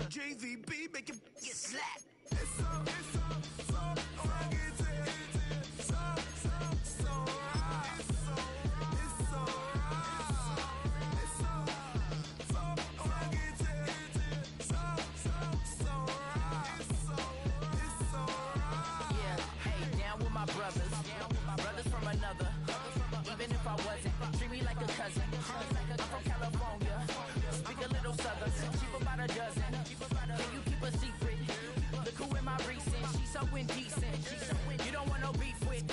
JVB, make it get slapped. Brothers from another. Even if I wasn't, treat me like a cousin. I'm from California, speak a little southern. Cheap about a dozen. Can you keep a secret? Look who in my recent. She's so indecent. You don't want no beef with.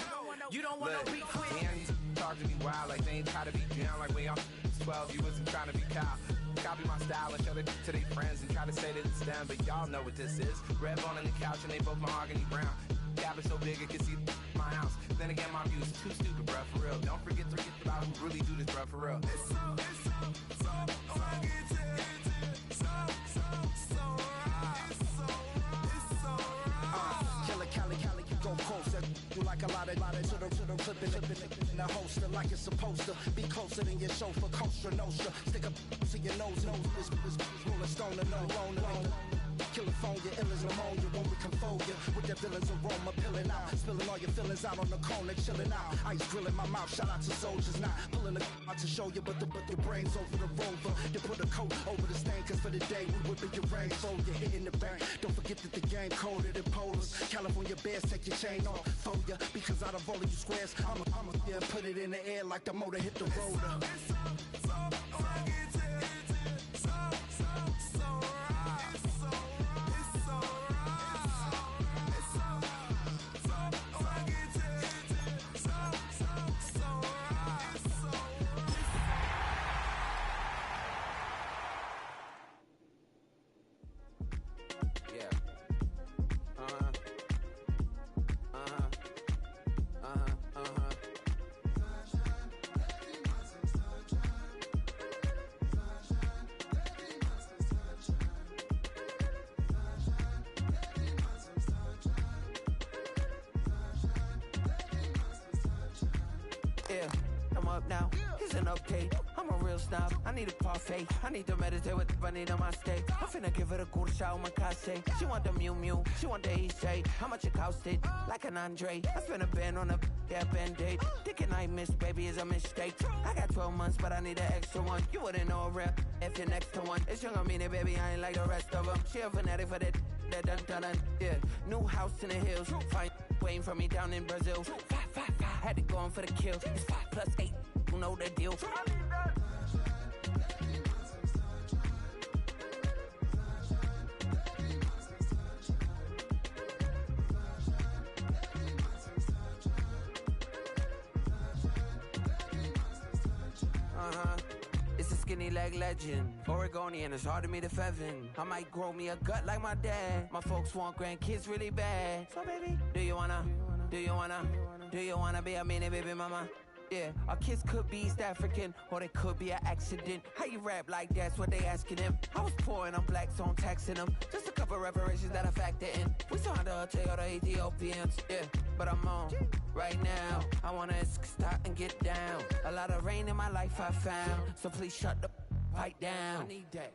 You don't want no beef with. Damn, you talk to me wild like they ain't try to be down. Like when y'all 12, you wasn't trying to be Kyle. Copy my style and show it to their friends and try to say that it's them, but y'all know what this is. Red bone on the couch and they both mahogany brown. Gap is so big it can see my house. Then again, my views too stupid, bruh, for real. Don't forget about who really do this, bruh, for real. Killer Cali, go Colts. You like a lot of to the clipping in the holster like it's supposed to be closer than your chauffeur, Costa Nostra. Stick a to your nose, this rolling stone and no rolling. California, ill as pneumonia when we confold you with the villain's aroma, pilling out, spilling all your feelings out on the corner, chilling out. Ice grilling my mouth, shout out to soldiers, not pulling the out to show you, but the brains over the rover. You put a coat over the stain, cause for the day we whipping your rain, so you're hitting the bank. Don't forget that the game colder than polars. California bears, take your chain off for ya, because out of all of you squares, I'm a put it in the air like the motor hit the roller. Yeah, I'm up now. Here's an update. I'm a real snob. I need a parfait. I need to meditate with the bunny on my steak. I'm finna give her a good shot with my case. She want the Mew Mew. She want the Eastside. How much it costed? Like an Andre. I spent a band on a band-aid. Thinking I missed, baby, is a mistake. I got 12 months, but I need an extra one. You wouldn't know a rep if you're next to one. It's young, I mean it, baby. I ain't like the rest of them. She a fanatic for that dun. Yeah, new house in the hills. Fine, waiting for me down in Brazil. 5. Had to go on for the kill. It's 5 plus 8. You know the deal. It's a skinny leg legend. Oregonian, it's hard to meet a Fevin. I might grow me a gut like my dad. My folks want grandkids really bad. So baby, do you wanna be a mini baby mama? Yeah, our kids could be East African, or they could be an accident. How you rap like that's what they asking him. I was poor and I'm black, so I'm taxing them. Just a couple reparations that I factor in. We saw the Toyota Ethiopians, yeah, but I'm on right now. I wanna stop and get down. A lot of rain in my life I found, so please shut the pipe down. I need that.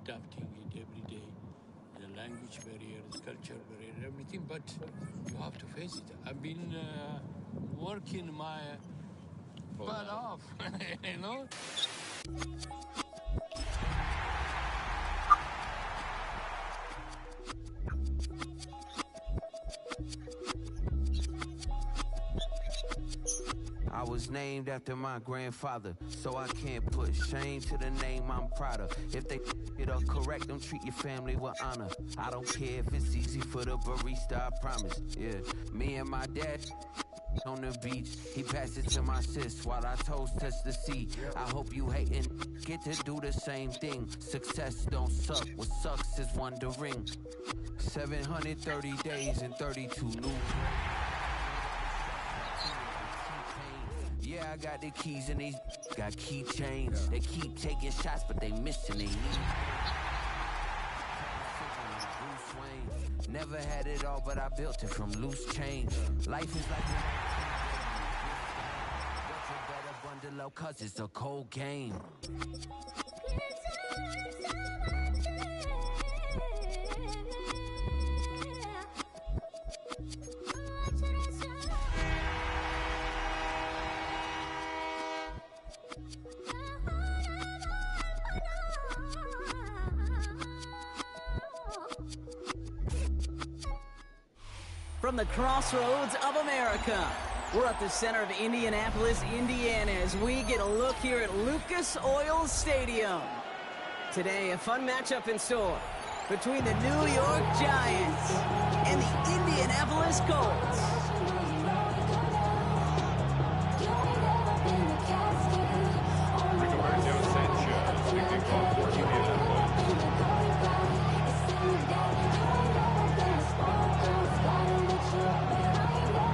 Adapting it every day, the language barrier, the culture barrier, everything, but you have to face it. I've been working my butt off, you know? I was named after my grandfather, so I can't put shame to the name I'm proud of. If they it up correct, don't treat your family with honor. I don't care if it's easy for the barista, I promise. Yeah, me and my dad on the beach, he passed it to my sis while I toast test the seed. I hope you hatin' get to do the same thing. Success don't suck, what sucks is wondering. 730 days and 32 new. Yeah, I got the keys and these got keychains. They keep taking shots, but they missing they need. Never had it all, but I built it from loose change. Life is like a better bundle up, cause it's a cold game. From the crossroads of America, we're at the center of Indianapolis, Indiana, as we get a look here at Lucas Oil Stadium. Today, a fun matchup in store between the New York Giants and the Indianapolis Colts.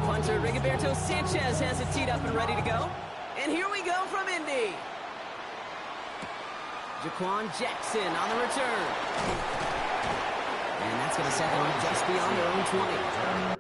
Punter Rigoberto Sanchez has it teed up and ready to go. And here we go from Indy. Jaquan Jackson on the return. And that's going to set them just beyond their own 20.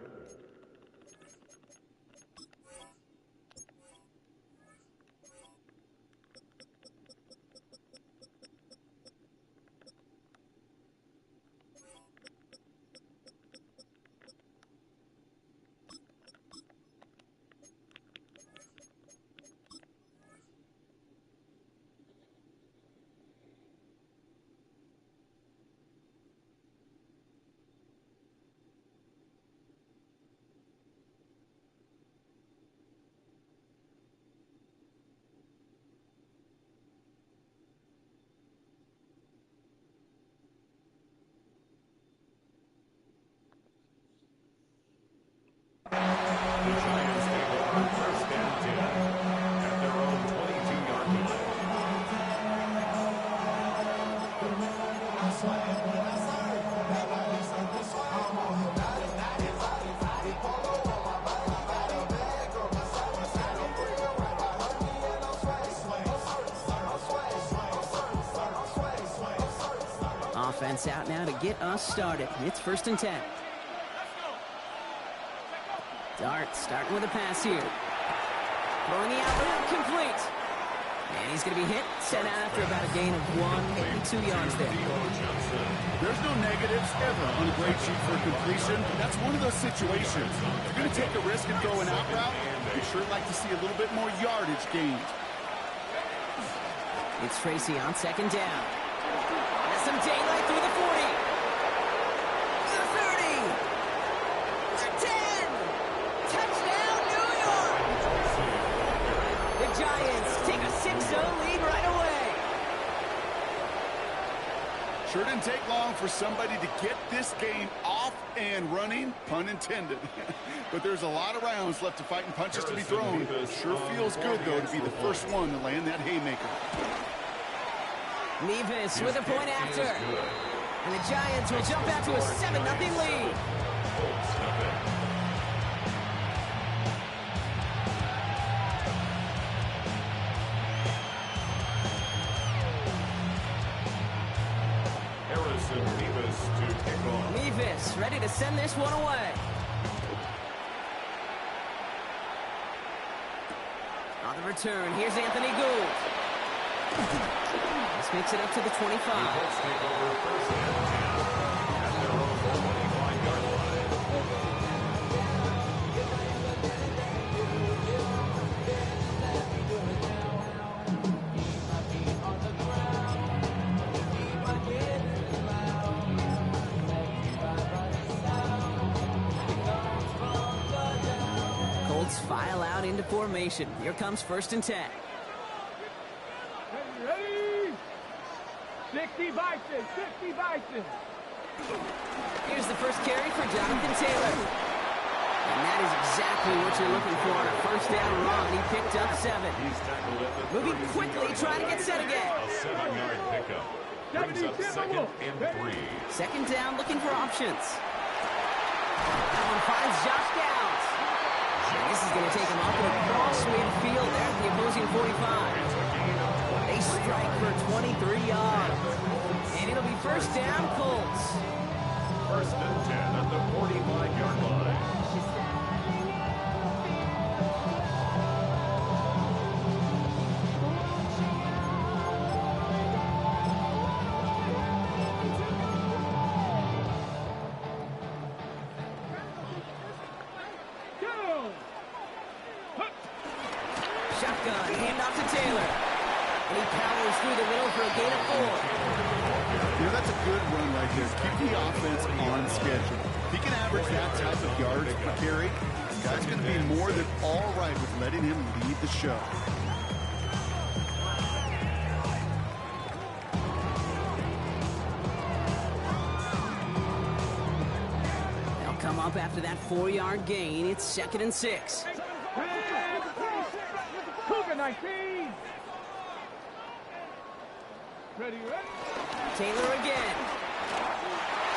The Giants take over first and 10 at their own 22-yard line. Offense out now to get us started. It's first and 10. Dart starting with a pass here. Throwing the out route, complete. And he's going to be hit, sent out after about a gain of 182 yards there. There's no negatives ever on a grade sheet for completion. That's one of those situations. If you're going to take a risk and go an out route, you'd sure like to see a little bit more yardage gained. It's Tracy on second down. Has some daylight through the 40. The 30. The 10. Touchdown, New York! The Giants take a 6-0 lead right away. Sure didn't take long for somebody to get this game off and running, pun intended. But there's a lot of rounds left to fight and punches to be thrown. Sure feels good, though, to be the first one to land that haymaker. Nevis with a point after. And the Giants will jump out to a 7-0 lead. Harrison Nevis to kick off. Nevis ready to send this one away. On the return, here's Anthony Gould. This makes it up to the 25. The Colts take over first and 10 at their own 25-yard line. Colts file out into formation. Here comes first and 10. Ready? 60 Bison, 60 Bison. Here's the first carry for Jonathan Taylor. And that is exactly what you're looking for on a first down run. He picked up 7. He's tackled at the Moving quickly, trying to get set again. A 7-yard pickup. Brings up second and 3. Second down, looking for options. That one finds Josh Downs. This is going to take him up and across midfield there at the opposing 45. They strike for 23 yards. And it'll be first down, Colts. First and 10 at the 45-yard line. Shotgun, handoff to Taylor. And he powers through the middle for a gain of 4. You know, that's a good run right there. Keep the offense on schedule. If he can average that type of yards per carry, the guy's going to be more than all right with letting him lead the show. They'll come up after that 4-yard gain. It's 2nd and 6. Cougar 19. Ready, ready. Taylor again.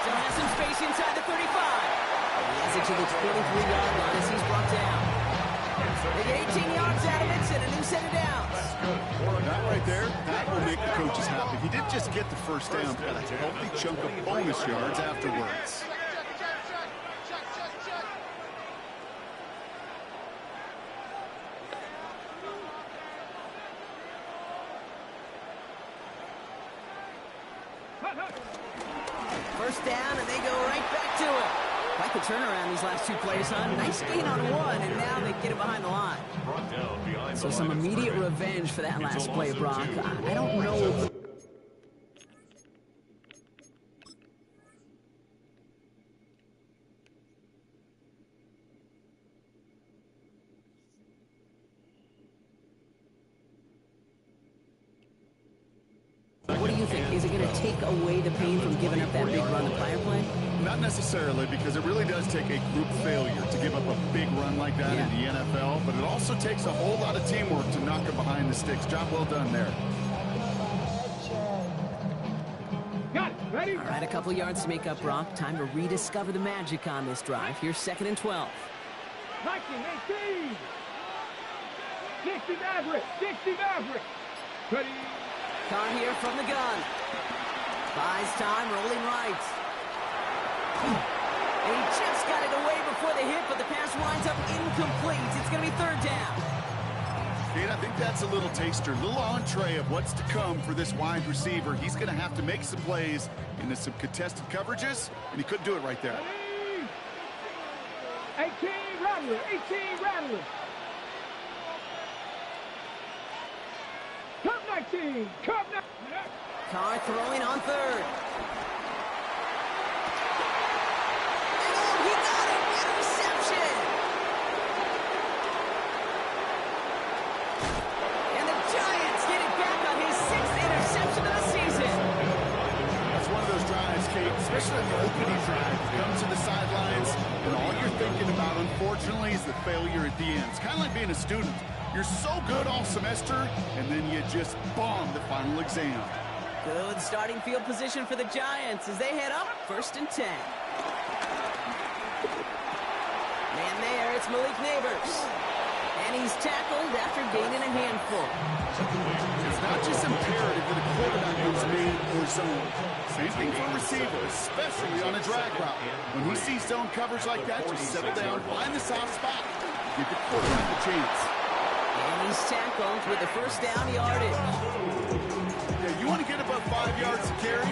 Still has some space inside the 35. He has it to the 23-yard line as he's brought down. They get 18 yards out of it and a new set of downs. That right there, that will make the coaches happy. He didn't just get the first down, but got a healthy chunk of bonus yards afterwards. First down, and they go right back to it. Quite the turnaround these last 2 plays, huh? Nice gain on 1, and now they get it behind the line. So some immediate revenge for that last play, Brock. I don't know. What do you think? Is it going to take away the pain from giving up that big run the prior play? Not necessarily, because it really does take a group failure to give up a big run like that in the NFL, but it also takes a whole lot of teamwork to knock it behind the sticks. Job well done there. Got it. Ready? All right, a couple yards to make up, Brock. Time to rediscover the magic on this drive. Here's 2nd and 12. 19, 18. 60 Maverick. 60 Maverick. Ready. Carr here from the gun. Buys time, rolling right. And he just got it away before the hit, but the pass winds up incomplete. It's going to be 3rd down. Kate, I think that's a little taster, a little entree of what's to come for this wide receiver. He's going to have to make some plays into some contested coverages, and he couldn't do it right there. 18 Rattler. 18 Rattler. Cup 19. Cup 19. Carr throwing on 3rd. He got it! Interception! And the Giants get it back on his 6th interception of the season. That's one of those drives, Kate, especially in the opening drive. You come to the sidelines, and all you're thinking about, unfortunately, is the failure at the end. It's kind of like being a student. You're so good all semester, and then you just bomb the final exam. Good starting field position for the Giants as they head up 1st and 10. Man there, it's Malik Neighbors. And he's tackled after gaining a handful. It's not just imperative that a quarterback goes man or zone. Same thing for a receiver, especially on a drag route. When he sees zone coverage like that, just settle down, find the soft spot, give the quarterback a chance. And he's tackled with the first down yardage. Yeah, you want to get above 5 yards to carry?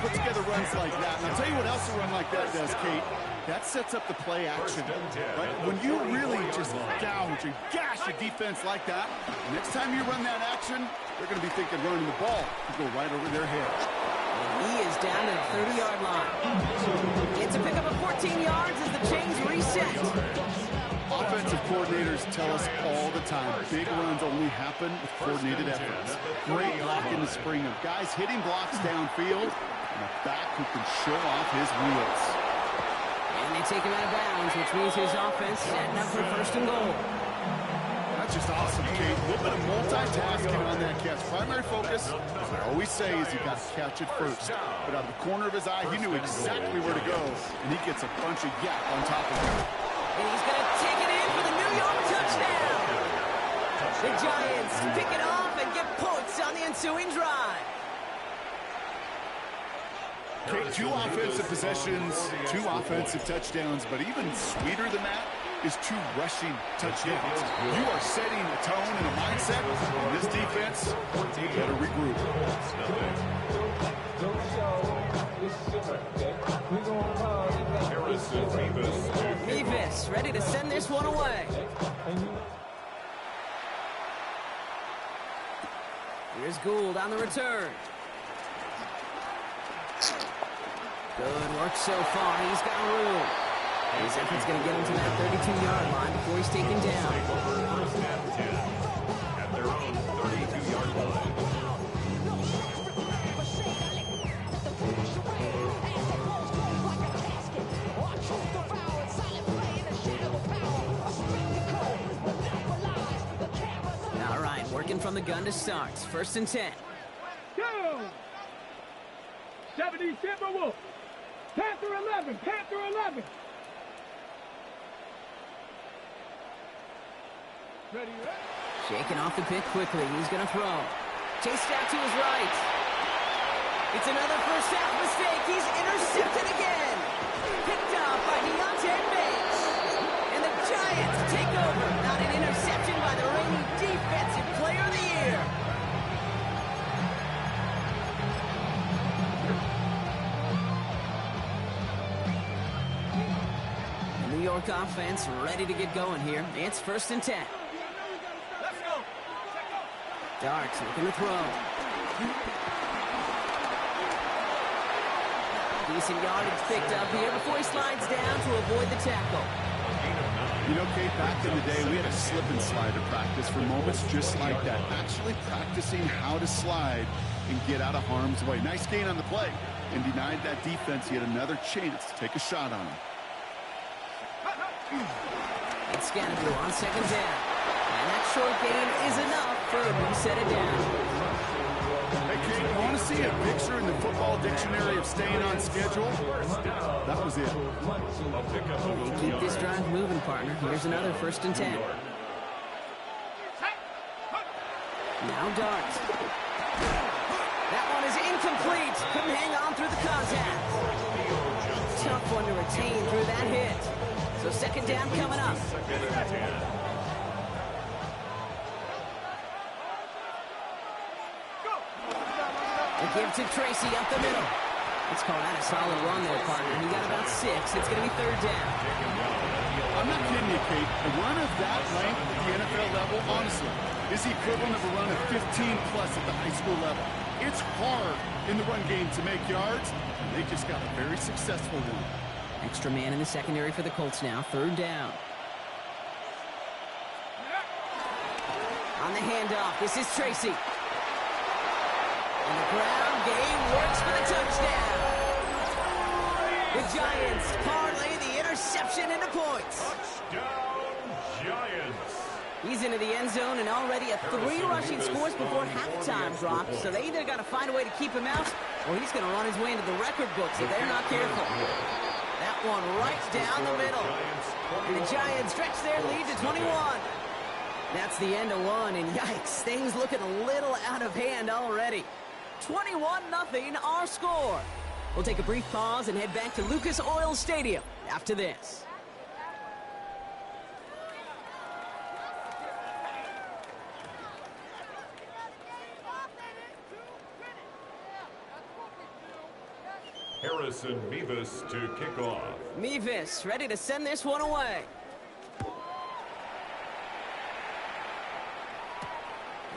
Put together runs like that. And I'll tell you what else a run like that does, Kate. That sets up the play action, right? When you really just gouge and gash a defense like that, next time you run that action, they're going to be thinking running the ball to go right over their head. And he is down to the 30-yard line. It's a pickup of 14 yards as the chains reset. Offensive coordinators tell us all the time, big runs only happen with coordinated efforts. Great block in the spring of guys hitting blocks downfield, and a back who can show off his wheels. And they take him out of bounds, which means his offense setting up for 1st and goal. That's just awesome, Kate. A little bit of multitasking on that catch. Primary focus, as I always say, is you got to catch it first. But out of the corner of his eye, he knew exactly where to go, and he gets a bunch of yak on top of him. And he's going to take it in for the new touchdown! The Giants pick it off and get points on the ensuing drive. Okay, 2 offensive possessions, 2 offensive touchdowns, but even sweeter than that is 2 rushing touchdowns. You are setting a tone and a mindset, and this defense better regroup. Mevis ready to send this one away. Here's Gould on the return. Good work so far. He's got room. His effort's going to get him to that 32-yard line before he's taken down. First and 10 at their own 32-yard line. All right, working from the gun to start. First and 10. Go! 70 Timberwolves. Panther 11. Panther 11. Ready, ready. Shaking off the pick quickly. He's going to throw. Chased out to his right. It's another first half mistake. He's intercepted again. Picked up by Deontay Bates. And the Giants take over. Not an interception by the reigning defensive player of the year. The New York offense ready to get going here. It's first and 10. Darks looking to throw. Decent yardage picked up here before he slides down to avoid the tackle. You know, Kate, back in the day, we had a slip and slide to practice for moments just like that. Actually practicing how to slide and get out of harm's way. Nice gain on the play. And denied that defense yet another chance to take a shot on him. It's Scannable on second down. And that short gain is enough for him to set it down. Hey, Kate, you want to see a picture in the football dictionary of staying on schedule? That was it. They keep this drive moving, partner. Here's another first and 10. Now Dart. That one is incomplete. Couldn't hang on through the contact. Tough one to retain through that hit. So second down coming up. The give to Tracy up the middle. Let's call that a solid run there, partner. He got about 6. It's going to be third down. I'm not kidding you, Kate. A run of that length at the NFL level, honestly, is the equivalent of a run of 15-plus at the high school level. It's hard in the run game to make yards, and they just got a very successful one. Extra man in the secondary for the Colts now. Third down. On the handoff, this is Tracy. And the ground game works for the touchdown. The Giants parlay the interception into points. Touchdown, Giants. He's into the end zone and already at 3 rushing scores before halftime dropped. So they either got to find a way to keep him out, or he's going to run his way into the record books if they're not careful. That one right down the middle. And the Giants stretch their lead to 21. That's the end of one, and yikes, things looking a little out of hand already. 21-0 our score. We'll take a brief pause and head back to Lucas Oil Stadium after this. Harrison Mevis to kick off. Mevis ready to send this one away.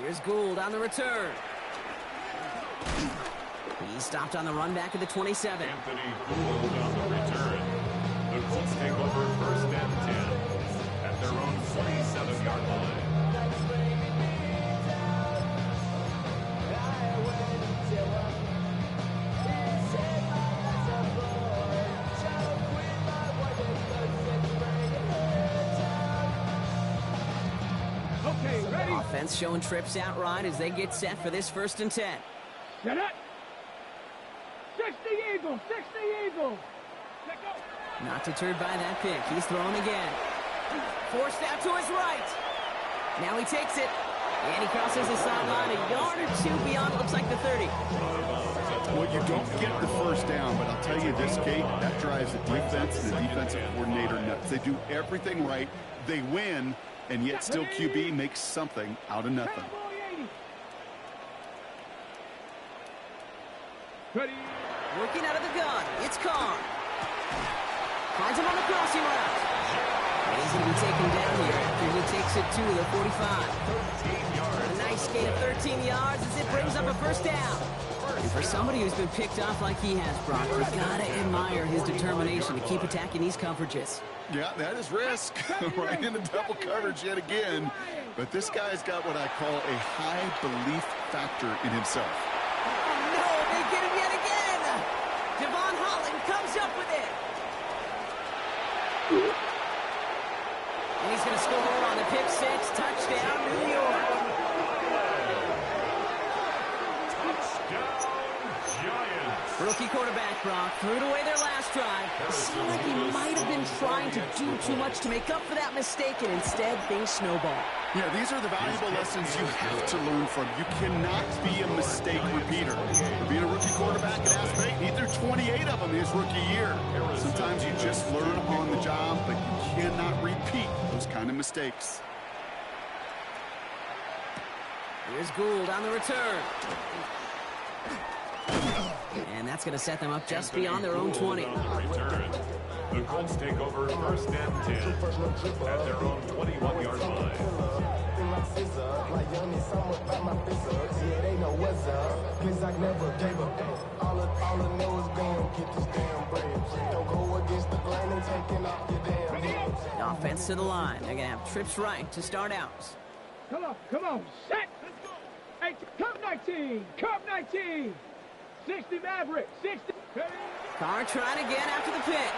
Here's Gould on the return. He stopped on the run back at the 27. Anthony Gould on the return. The Colts take over first and 10 at their own 47-yard line. Okay, ready? Offense showing trips outright as they get set for this first and 10. Set up. 60 Eagles, 60 Eagles. Let go. Not deterred by that pick. He's throwing again. Forced out to his right. Now he takes it. And he crosses the sideline a yard or two beyond, looks like the 30. Well, you don't get the first down, but I'll tell you this, Kate, that drives the defense and the defensive coordinator nuts. They do everything right. They win, and yet still QB makes something out of nothing. Working out of the gun, it's Carr. Finds him on the crossing route. He's going to be taken down here after he takes it to the 45. A nice gain of 13 yards as it brings up a first down. And for somebody who's been picked off like he has, Brock, you gotta admire his determination to keep attacking these coverages. Yeah, that is risk. Right into double coverage yet again. But this guy's got what I call a high belief factor in himself. No, they get him yet again. Devon Holland comes up with it. And he's going to score on the pick six. Touchdown, New York. Rookie quarterback, Brock, threw it away their last drive. It seemed like he might have been trying to do too much to make up for that mistake, and instead things snowball. Yeah, these are the valuable lessons you have to learn from. You cannot be a mistake repeater. Being a rookie quarterback at App State, he threw 28 of them his rookie year. Sometimes you just learn on the job, but you cannot repeat those kind of mistakes. Here's Gould on the return. And that's going to set them up just beyond their own 20. The Colts take over first and 10 at their own 21-yard line. The offense to the line. They're going to have trips right to start out. Come on, set. Hey, Cup 19, Cup 19. 60 Maverick, 60. Carr trying again after the pick.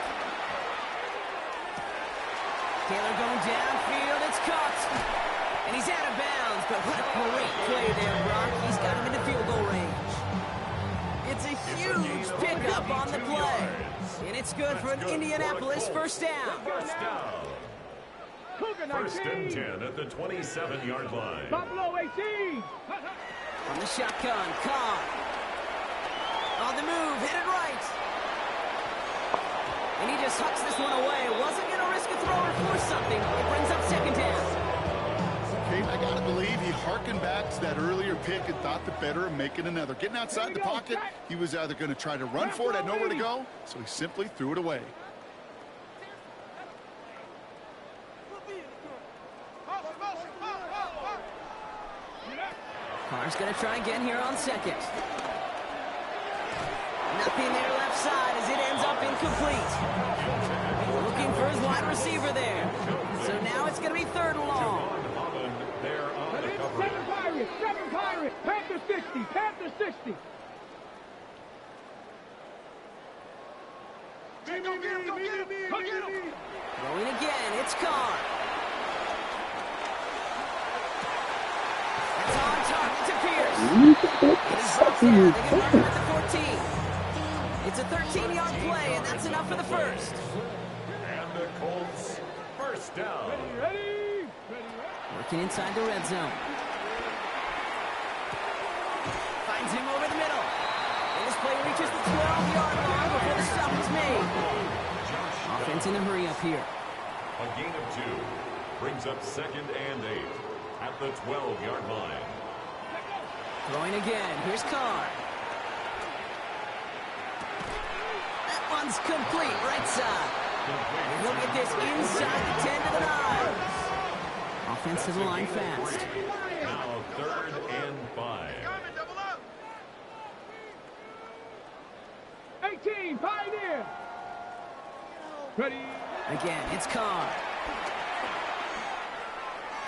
Taylor going downfield, it's caught. And he's out of bounds, but what a great play there, Brock. He's got him into field goal range. It's a huge pickup on the play. And it's good for an Indianapolis first down. First and 10 at the 27-yard line. Buffalo 18. On the shotgun, Carr. On the move, hit it right. And he just hucks this one away. Wasn't going to risk a throw or force something. It brings up second down. Kate, I got to believe he harkened back to that earlier pick and thought the better of making another. Getting outside the pocket, he was either going to try to run for it, had nowhere to go, so he simply threw it away. Carr's going to try again here on second. Nothing there left side as it ends up incomplete. Looking for his wide receiver there. So now it's going to be third and long. Seven Pirates, Panther 60, Panther 60. Go get him. Going again, it's Carr. It's on target to Pierce. It is brought down. They get marked at the 14. It's a 13-yard play, and that's enough for the first. And the Colts first down. Ready. Working inside the red zone. Finds him over the middle. And this play reaches the 12-yard line before the stop is made. Offense in a hurry up here. A gain of 2 brings up second and 8 at the 12-yard line. Throwing again. Here's Carr. That one's complete, right side. And he'll get this inside the 10 to the 9. Offensive line fast. Now third and 5. 18, Pioneer. Ready. Again, it's Carr.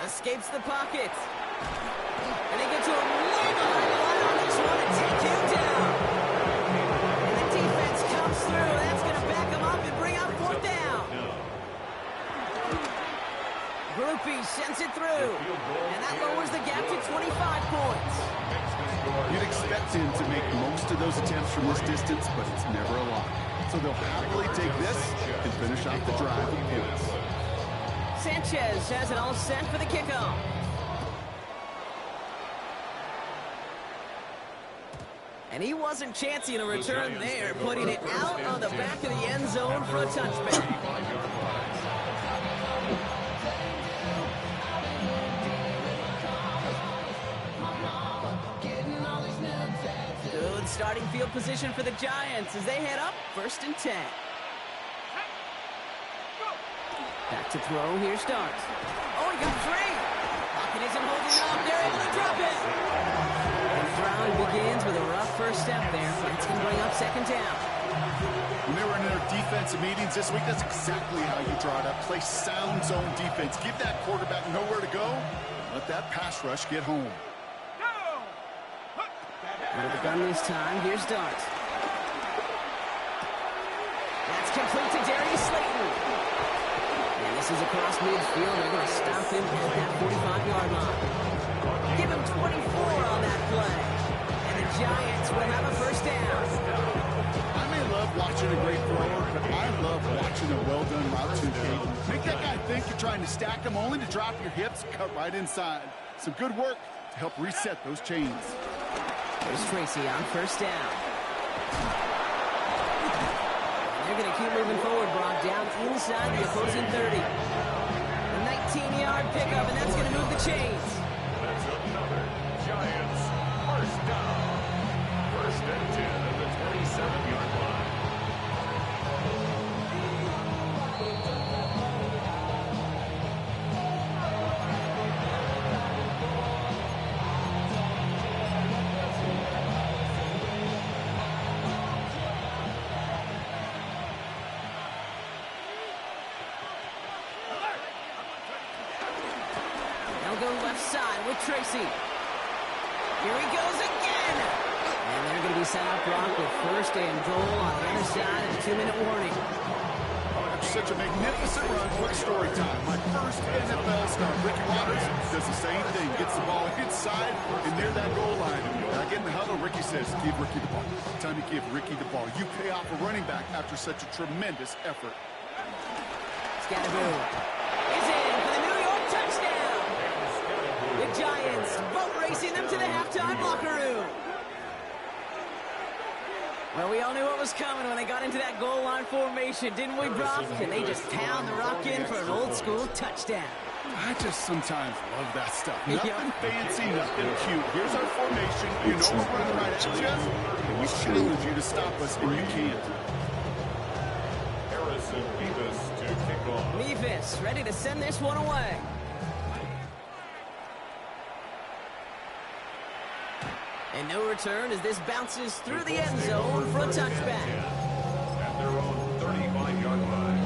Escapes the pocket. And they get to him way behind the line on this one and take him down. And the defense comes through. That's going to back him up and bring out fourth down. Groupie sends it through. And that lowers the gap to 25 points. You'd expect him to make most of those attempts from this distance, but it's never a lot. So they'll happily take this and finish off the drive with points. Sanchez has it all set for the kickoff. And he wasn't chancing a return there, putting it out on the back of the end zone for a touchback. Good starting field position for the Giants as they head up 1st and 10. Back to throw, here starts. Oh, he got 3! Pocket isn't holding up, they're able to drop it! And Brown begins with a rough first step there. It's going to bring up 2nd down. When they were in their defensive meetings this week, that's exactly how you draw it up. Play sound zone defense. Give that quarterback nowhere to go. Let that pass rush get home. Under the gun this time, here's Dart. That's complete to Darius Slayton. And this is across midfield. They're going to stop him at that 45-yard line. Give him 24 on that play. And the Giants will have a 1st down. I may love watching a great thrower, but I love watching a well-done route to Caden. Make that guy think you're trying to stack him only to drop your hips and cut right inside. Some good work to help reset those chains. There's Tracy on 1st down. They're going to keep moving forward, Brock, down inside the opposing 30. A 19-yard pickup, and that's going to move the chains. That's another Giants 1st down. 1st and 10 at the 27-yard line. Go left side with Tracy. Here he goes again. And they're going to be set up, Brock, with 1st and goal on the other side and a 2-minute warning. Such a magnificent run. Quick story time. My first NFL start. Ricky Waters does the same thing. Gets the ball inside and near that goal line. And I get in the huddle. Ricky says, give Ricky the ball. Time to give Ricky the ball. You pay off a running back after such a tremendous effort. Scatterboo is in for the New York touchdown. The Giants boat racing them to the halftime locker room. Well, we all knew what was coming when they got into that goal line formation, didn't we, Brock? And they just pound the rock in for an old-school touchdown. I just sometimes love that stuff. Nothing fancy, nothing cute. Here's our formation. You know we're running right at you, and we challenge you to stop us, and you can't. Harrison Beavis to kick off. Beavis ready to send this one away. And no return as this bounces through the end zone for a touchback. At their own 35-yard line.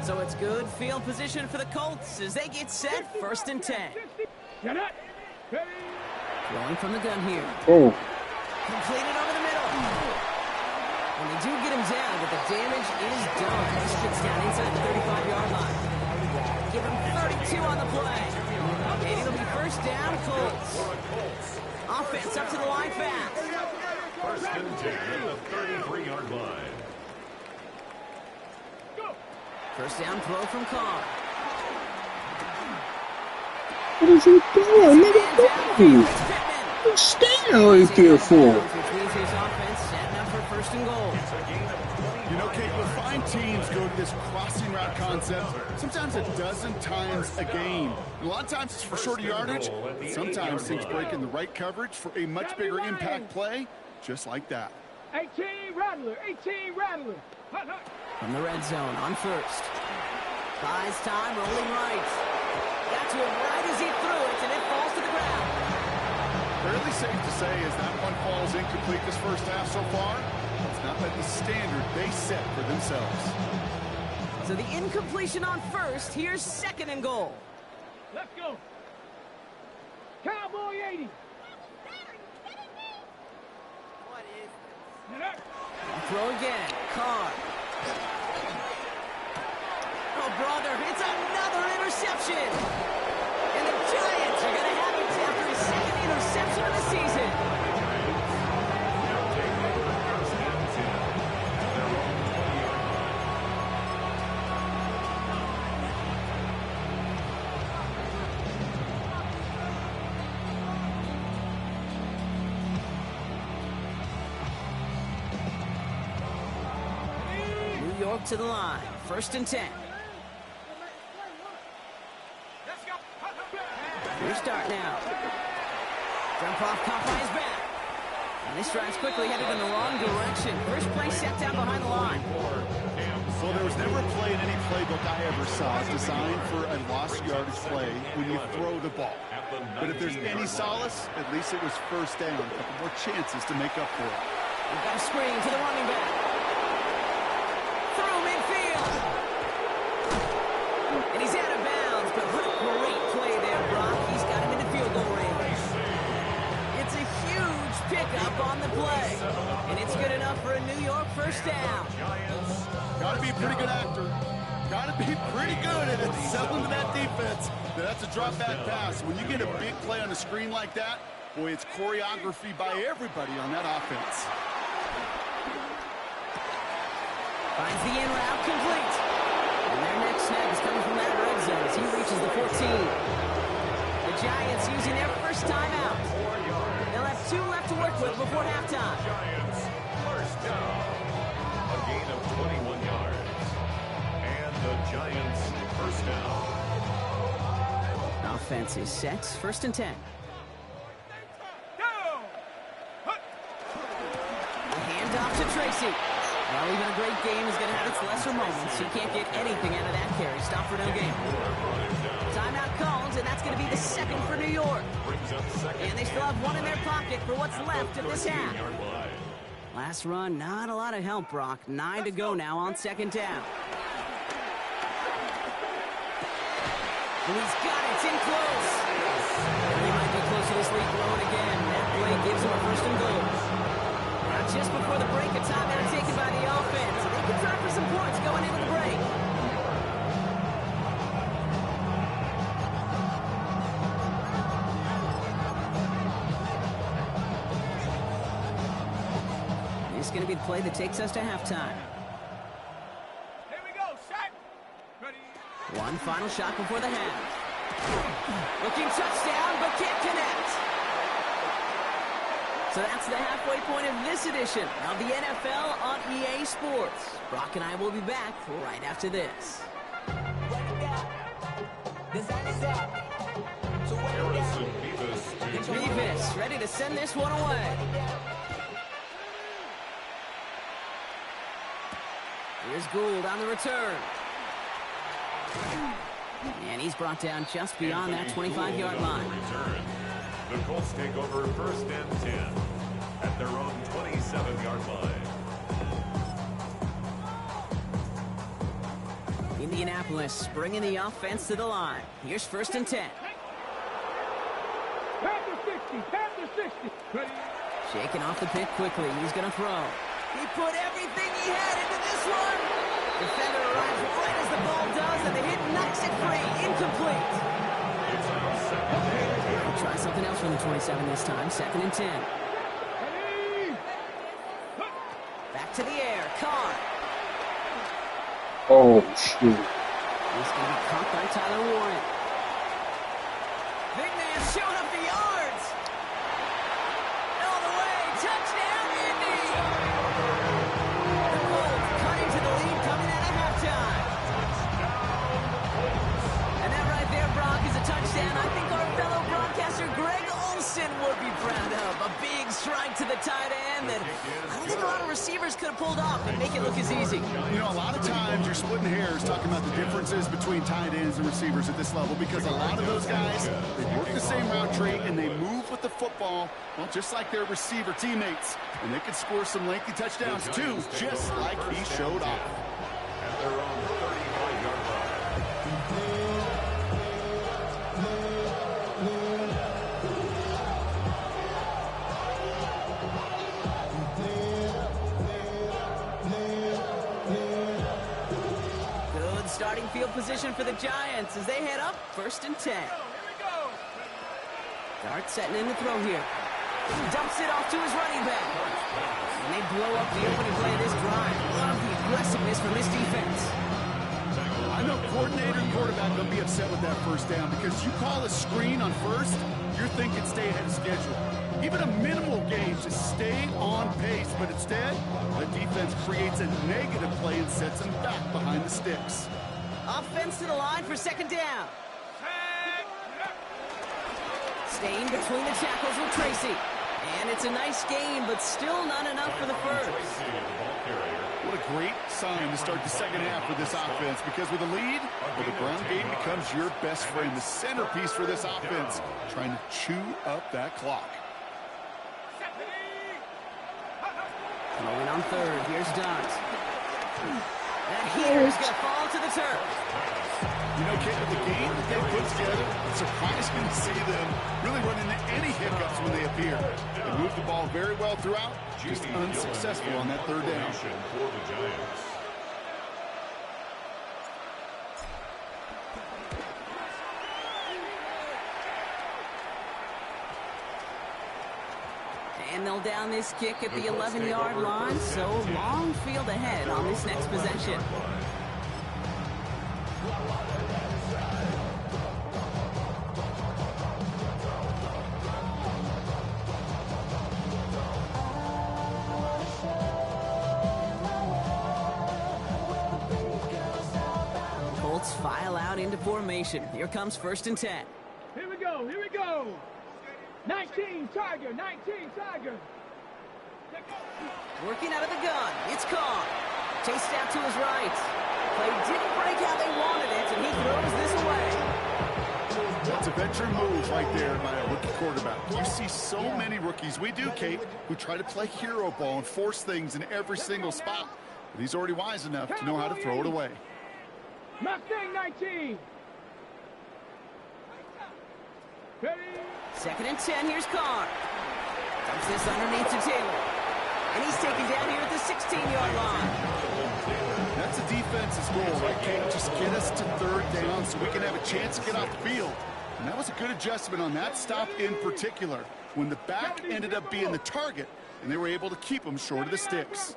So it's good field position for the Colts as they get set 1st and 10. Throwing from the gun here. Oh. Completed over the middle. And they do get him down, but the damage is done. This kid's down inside the 35-yard line. Give him 32 on the play. And it'll be 1st down, Colts. Offense up to the line fast. 1st and 10 at the 33-yard line. 1st down throw from Carr. What is he doing? Let him go. Stay right there for. Which means his offense setting up for 1st and goal. You know, Kate, we'll find teams go to this crossing route concept sometimes a dozen times a game. And a lot of times it's for shorter yardage. Sometimes things break in the right coverage for a much bigger impact play, just like that. 18 Rattler, 18 Rattler. From the red zone on 1st. Buys time, rolling right. Got to him right as he threw it, and it falls to the ground. Fairly safe to say as that one falls incomplete this first half so far, it's not that the standard they set for themselves. So the incompletion on 1st, here's 2nd and goal. Let's go. Cowboy 80. Throw again. Carr. Oh, brother, it's another interception. And the Giants are going to have it after his 2nd interception of the season. to the line. 1st and 10. New start now. Jump off, caught by his back. And this drive's quickly headed in the wrong direction. First play set down behind the line. Well, there was never a play in any playbook I ever saw designed for a lost yardage play when you throw the ball. But if there's any solace, at least it was first down. A couple more chances to make up for it. We've got a screen to the running back. Through midfield. And he's out of bounds, but what a great play there, Brock. He's got him in the field goal range. It's a huge pickup on the play. And it's good enough for a New York first down. Got to be a pretty good actor. Got to be pretty good at it. Selling to that defense. That's a drop back pass. When you get a big play on a screen like that, boy, it's choreography by everybody on that offense. Finds the in route complete. And their next snap is coming from that red zone as he reaches the 14. The Giants using their first timeout. They'll have 2 left to work with before halftime. Giants, first down. A gain of 21 yards. And the Giants, first down. Offense is set. 1st and 10. A handoff to Tracy. Well, even a great game is going to have its lesser moments. He can't get anything out of that carry. Stop for no gain. Timeout called, and that's going to be the 2nd for New York. And they still have 1 in their pocket for what's left of this half. Last run, not a lot of help, Brock. 9 to go now on 2nd down. And he's got it. It's in close. And he might be close to this lead blowing again. That play gives him a 1st and goal. Now just before the break, a timeout taken by the offense. They can try for some points going into the break. This is going to be the play that takes us to halftime. Here we go, set. Ready. One final shot before the half. Looking touchdown, but can't connect. So that's the halfway point of this edition of the NFL on EA Sports. Brock and I will be back right after this. Beavis ready to send this one away. Here's Gould on the return. And he's brought down just beyond that 25-yard line. The Colts take over 1st and 10 at their own 27-yard line. Indianapolis bringing the offense to the line. Here's 1st and 10. Panther 60, Panther 60. Ready. Shaking off the pick quickly. He's going to throw. He put everything he had into this one. Defender arrives right as the ball does, and the hit knocks it free. Incomplete. He'll try something else from the 27 this time. 2nd and 10. Back to the air. Carr. Oh, shoot. He's going to be caught by Tyler Warren. Big man showing up the yards. All the way. Touchdown, Indy. The Colts cutting to the lead coming out of halftime. And that right there, Brock, is a touchdown. I think our fellow broadcaster Greg Olsen would be proud of. A big strike to the tight end that I don't think a lot of receivers could have pulled off and make it look as easy. You know, a lot of times you're splitting hairs talking about the differences between tight ends and receivers at this level because a lot of those guys, they work the same route tree and they move with the football, well, just like their receiver teammates. And they can score some lengthy touchdowns too, just like he showed off. At their own 35-yard line. Starting field position for the Giants as they head up 1st and 10. Dart setting in the throw here. Dumps it off to his running back. And they blow up the opening play of this drive. Love the aggressiveness from this defense. I know coordinator and quarterback will be upset with that 1st down because you call a screen on 1st, you're thinking stay ahead of schedule. Even a minimal gain, just stay on pace. But instead, the defense creates a negative play and sets them back behind the sticks. Offense to the line for second down. Staying between the tackles with Tracy. And it's a nice gain, but still not enough for the first. What a great sign to start the second half with this offense, because with a lead, well, the ground game becomes your best friend, the centerpiece for this offense, trying to chew up that clock. Rolling on third, here's Dot. That heater's going to fall to the turf. You know, Kate, with the game that they put together, it's surprising to see them really run into any hiccups when they appear. They move the ball very well throughout, just unsuccessful on that third down. For the Giants. And they'll down this kick at the 11-yard line, so long field ahead on this next possession. Colts file out into formation. Here comes 1st and 10. Here we go, here we go. 19, Tiger, 19, Tiger. Working out of the gun, it's Carr. Chased out to his right. Play didn't break how they wanted it, and he throws this away. That's a veteran move right there by a rookie quarterback. You see so many rookies, we do, Kate, who try to play hero ball and force things in every single spot. But he's already wise enough to know how to throw it away. Mustang 19. Ready? 2nd and 10, here's Carr. Dumps this underneath to Taylor. And he's taken down here at the 16-yard line. That's a defense's goal, right, Kate? Just get us to 3rd down so we can have a chance to get off the field. And that was a good adjustment on that stop in particular, when the back ended up being the target, and they were able to keep him short of the sticks.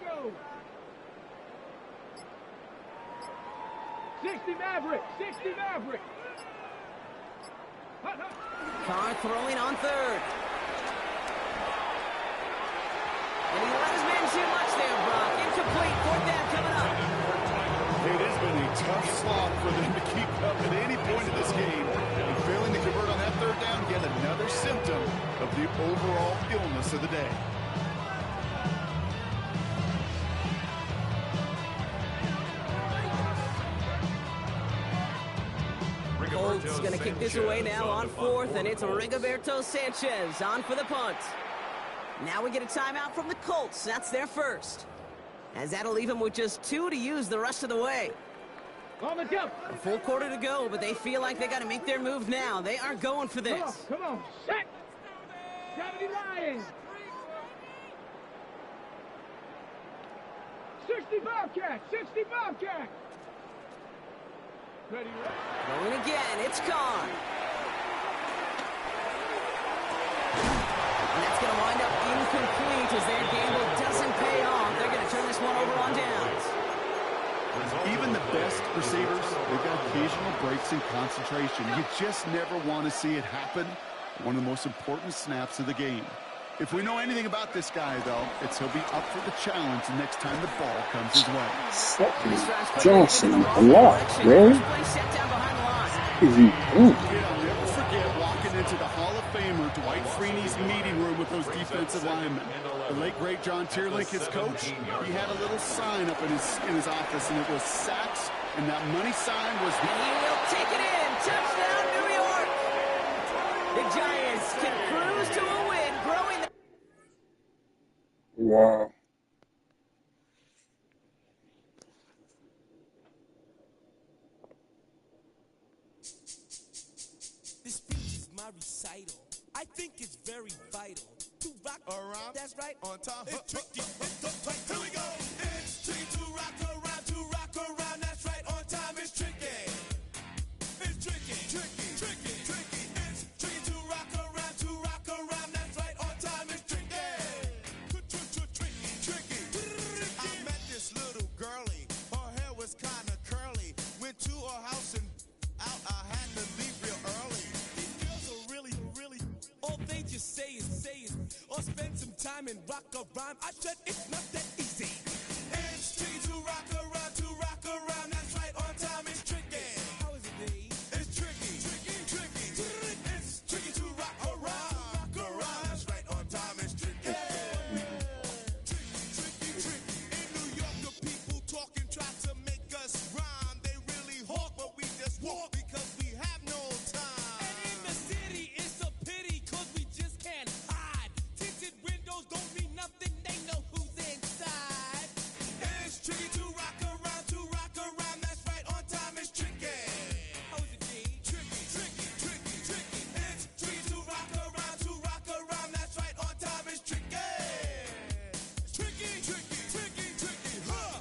60 Maverick, 60 Maverick. Carr throwing on 3rd. And he let his man too much there, Brock. Incomplete, 4th down coming up. It has been a tough slog for them to keep up at any point in this game. And failing to convert on that 3rd down, yet another symptom of the overall illness of the day. Colts going to kick this away now on 4th, and it's Rigoberto Sanchez on for the punt. Now we get a timeout from the Colts. That's their first. As that'll leave them with just 2 to use the rest of the way. On the jump. A full quarter to go, but they feel like they got to make their move now. They are going for this. Come on, set. 70 Lions. 60 Bobcat, 60 Bobcat. Ready, ready. Going again, it's Carr. And that's going to wind up incomplete as their gamble doesn't pay off. They're going to turn this one over on downs. Even the best receivers, they've got occasional breaks in concentration. You just never want to see it happen. One of the most important snaps of the game. If we know anything about this guy, though, it's he'll be up for the challenge the next time the ball comes his way. Johnson, a lot, really? Is he? I'll never forget walking into the Hall of Famer Dwight Freeney's meeting room with those defensive linemen. The late, great John Tierlink, his coach, he had a little sign up in his office, and it was sacks, and that money sign was... And he will take it in. Touchdown, New York. The Giants can cruise to a win, growing... Wow. This speech is my recital. I think it's very vital to rock around. That's right, on time. It's tricky. It's uptight. Here we go. It's tricky to rock around. To rock around. That's right, on time. It's tricky. It's tricky. Tricky. Tricky. Tricky. It's tricky to rock around. To rock around. That's right, on time. It's tricky. Tricky. I met this little girlie. Her hair was kind of curly. Went to her house and out. I had to leave real early. These girls are really a rhyme. I said it's not that easy. It's tricky to rock around. That's right, on time it's tricky. How is it, D? It's tricky. It's tricky to rock around. That's right, on time it's tricky. Tricky. In New York, the people talking try to make us rhyme. They really hawk, but we just walk because we have no time. And in the city, it's a pity, cause we just can't hide. Tinted windows don't mean nothing, they know who's inside. It's tricky to rock around. That's right, on time it's tricky. How is it, D? Tricky. It's tricky to rock around. That's right, on time it's tricky. Tricky, huh?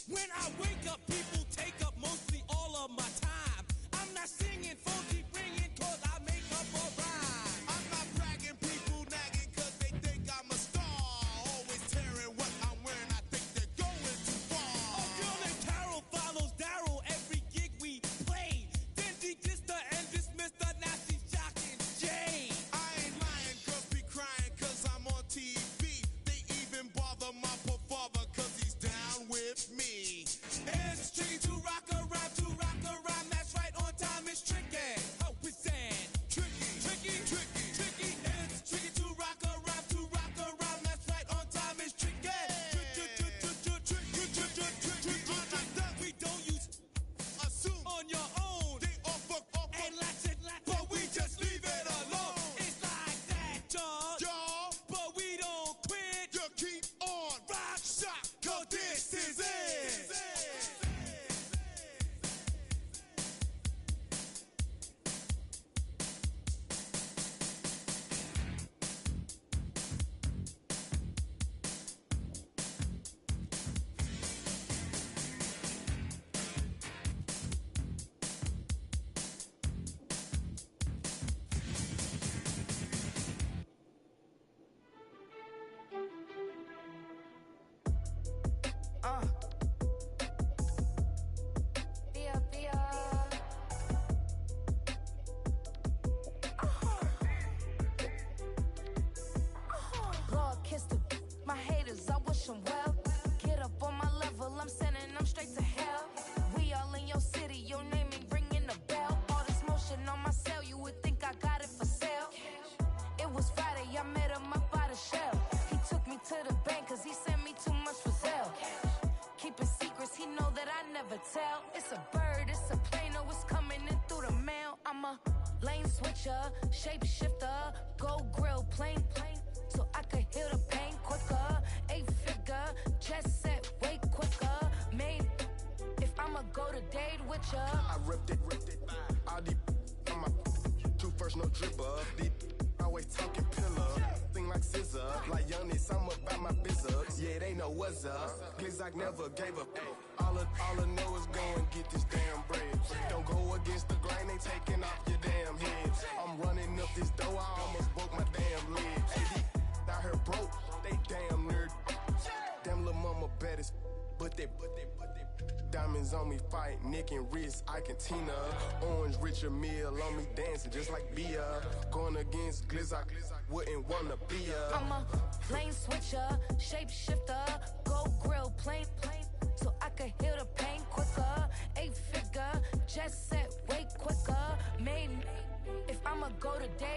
When I wake up, people take up mostly all of my time. I'm not singing, phone keep ringing, cause I make up a rhyme. I'm not bragging, people nagging, cause they think I'm a star. Always tearing what I'm wearing, I think they're going too far. A girl named Carol follows Daryl every gig we play. Then she dissed her and dismissed her, now she's shocking Jay. I ain't lying, girls be crying, cause I'm on TV. They even bother my poor father, cause he's down with me. It's tricky to rock around. That's right, on time it's tricky. How is that? Tricky. It's tricky to rock around. That's right, on time it's tricky. We don't use assume on your own. They offer and latch it, but we just leave it alone. It's like that, y'all. But we don't quit. You keep on rock shot, cause this is it. Lord, kiss my haters, I wish them well. Get up on my level, I'm sending them straight to hell. We all in your city, your name ain't ringing the bell. All this motion on my cell, you would think I got it for sale. It was Friday, I met him up by the shell. He took me to the bank, cause he sent me too much for sale. Keeping secrets, he know that I never tell. It's a bird, it's a plane, oh, it's coming in through the mail. I'm a lane switcher, shapeshifter, go grill, plane, so I could heal the pain quicker. 8-figure, jet set, way quicker. Made, if I'ma go to date with ya. I ripped it. All these on my two first, no dripper. These always talking pillar. Thing like scissor. Like youngest, I'm about my business. Yeah, they know what's up. Glizzock never gave up. All I know is go and get this damn bread. Don't go against the grain, they taking off your damn heads. I'm running up this door, I almost broke my damn legs. Hey, these out here broke, they damn nerd. Damn little mama bad as but they diamonds on me fight, neck and wrist, I can Tina. Orange Richard Mill on me dancing just like Bia. Going against Glizzock, wouldn't wanna be a. I'm a lane switcher, shapeshifter, go grill, plane, so I could heal the pain quicker. 8-figure, jet set, way quicker. Made, if I'ma go to date.